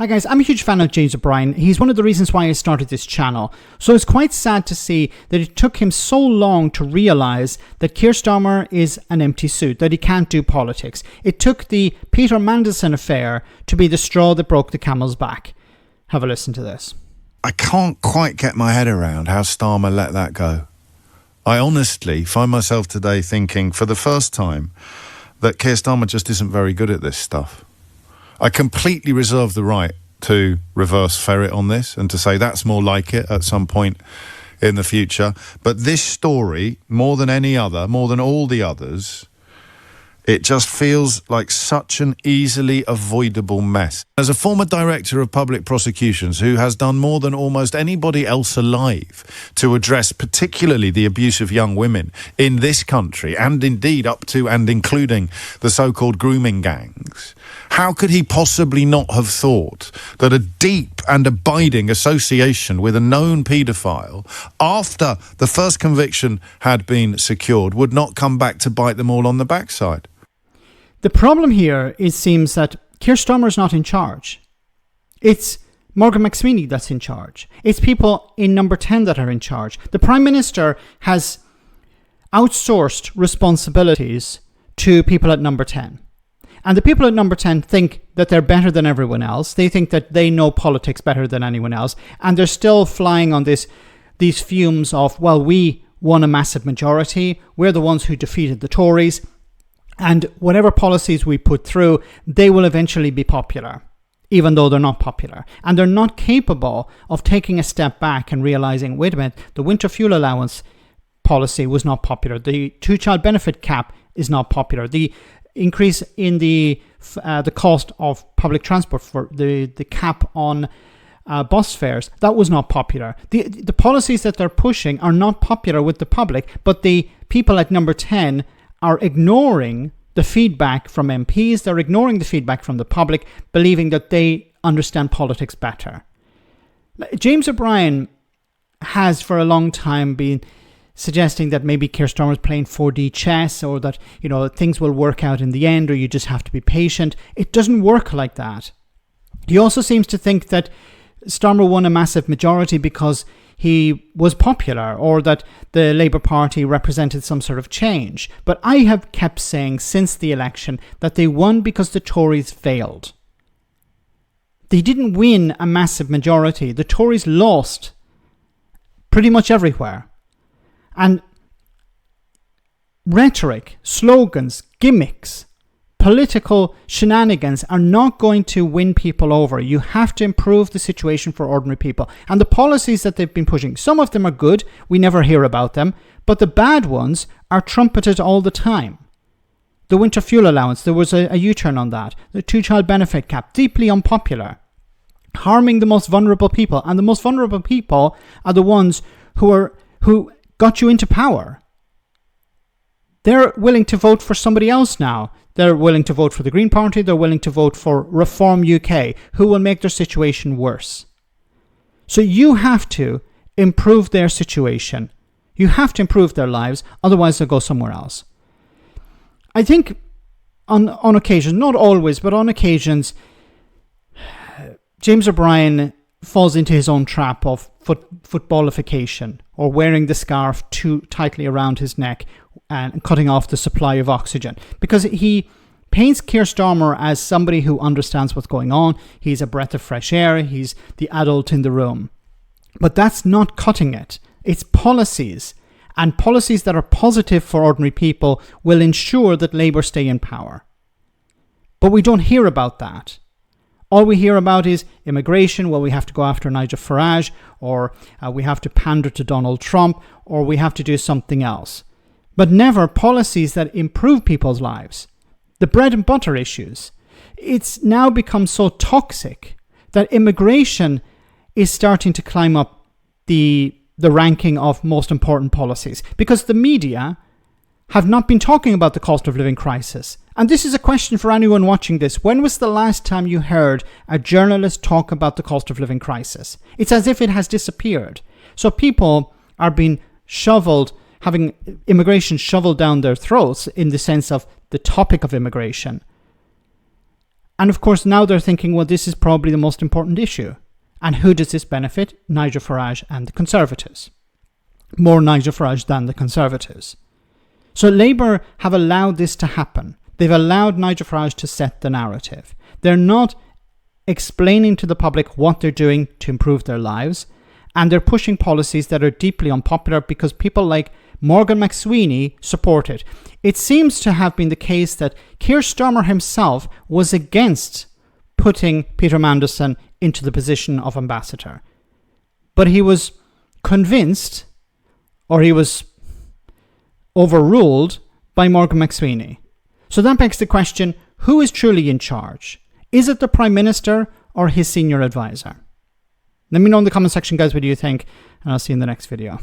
Hi guys, I'm a huge fan of James O'Brien. He's one of the reasons why I started this channel. So it's quite sad to see that it took him so long to realise that Keir Starmer is an empty suit, that he can't do politics. It took the Peter Mandelson affair to be the straw that broke the camel's back. Have a listen to this. I can't quite get my head around how Starmer let that go. I honestly find myself today thinking, for the first time, that Keir Starmer just isn't very good at this stuff. I completely reserve the right to reverse ferret on this and to say that's more like it at some point in the future. But this story, more than any other, more than all the others, it just feels like such an easily avoidable mess. As a former director of public prosecutions who has done more than almost anybody else alive to address particularly the abuse of young women in this country, and indeed up to and including the so-called grooming gangs, how could he possibly not have thought that a deep and abiding association with a known paedophile after the first conviction had been secured would not come back to bite them all on the backside? The problem here, it seems that Keir Starmer is not in charge. It's Morgan McSweeney that's in charge. It's people in number 10 that are in charge. The Prime Minister has outsourced responsibilities to people at number 10. And the people at number 10 think that they're better than everyone else. They think that they know politics better than anyone else. And they're still flying on these fumes of, well, we won a massive majority. We're the ones who defeated the Tories. And whatever policies we put through, they will eventually be popular, even though they're not popular. And they're not capable of taking a step back and realising, wait a minute, the winter fuel allowance policy was not popular. The two-child benefit cap is not popular. The increase in the cost of public transport for the cap on bus fares, that was not popular. The policies that they're pushing are not popular with the public, but the people at number 10 are ignoring the feedback from MPs, they're ignoring the feedback from the public, believing that they understand politics better. James O'Brien has for a long time been suggesting that maybe Keir Starmer is playing 4D chess, or that, you know, things will work out in the end, or you just have to be patient. It doesn't work like that. He also seems to think that Starmer won a massive majority because he was popular, or that the Labour Party represented some sort of change. But I have kept saying since the election that they won because the Tories failed. They didn't win a massive majority. The Tories lost pretty much everywhere. And rhetoric, slogans, gimmicks, political shenanigans are not going to win people over. You have to improve the situation for ordinary people. And the policies that they've been pushing, some of them are good, we never hear about them, but the bad ones are trumpeted all the time. The winter fuel allowance, there was a U-turn on that. The two-child benefit cap, deeply unpopular, harming the most vulnerable people. And the most vulnerable people are the ones who got you into power. They're willing to vote for somebody else now. They're willing to vote for the Green Party. They're willing to vote for Reform UK, who will make their situation worse. So you have to improve their situation. You have to improve their lives. Otherwise, they'll go somewhere else. I think on occasions, not always, but on occasions, James O'Brien falls into his own trap of footballification, or wearing the scarf too tightly around his neck and cutting off the supply of oxygen, because he paints Keir Starmer as somebody who understands what's going on. He's a breath of fresh air. He's the adult in the room. But that's not cutting it. It's policies, and policies that are positive for ordinary people will ensure that Labour stay in power. But we don't hear about that. All we hear about is immigration. Well, we have to go after Nigel Farage, or we have to pander to Donald Trump, or we have to do something else. But never policies that improve people's lives. The bread and butter issues. It's now become so toxic that immigration is starting to climb up the ranking of most important policies, because the media have not been talking about the cost of living crisis. And this is a question for anyone watching this. When was the last time you heard a journalist talk about the cost of living crisis? It's as if it has disappeared. So people are being having immigration shoveled down their throats in the sense of the topic of immigration. And of course, now they're thinking, well, this is probably the most important issue. And who does this benefit? Nigel Farage and the Conservatives. More Nigel Farage than the Conservatives. So Labour have allowed this to happen. They've allowed Nigel Farage to set the narrative. They're not explaining to the public what they're doing to improve their lives. And they're pushing policies that are deeply unpopular because people like Morgan McSweeney support it. It seems to have been the case that Keir Starmer himself was against putting Peter Mandelson into the position of ambassador. But he was convinced, or he was overruled by Morgan McSweeney. So that begs the question, who is truly in charge? Is it the Prime Minister or his senior advisor? Let me know in the comment section, guys, what do you think, and I'll see you in the next video.